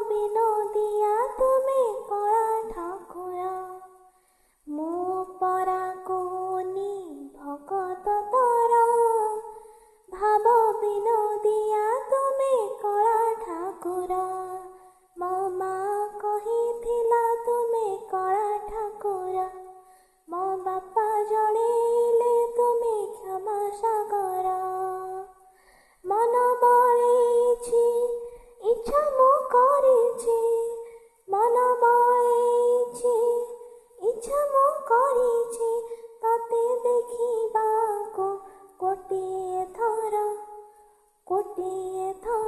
ବିନୋଦିଆ ତୁମେ କଳା ଠାକୁର। ମୁଁ ପରା କହୁନି ଭକତ ତୋର, ଭାବ ବିନୋଦିଆ ତୁମେ କଳା ଠାକୁର। ମୋ ମା କହିଥିଲା ତୁମେ କଳା ଠାକୁର, ମୋ ବାପା ଜଣେଇଲେ ତୁମେ କ୍ଷମା ସାଗର। ମନ ବଳେଇଛି ଇଚ୍ଛା ମୁଁ କରିଛି, ମନ ବଳେଇଛି ଇଚ୍ଛା ମୁଁ କରିଛି, ତତେ ଦେଖିବାକୁ ଗୋଟିଏ ଥର, ଗୋଟିଏ ଥର।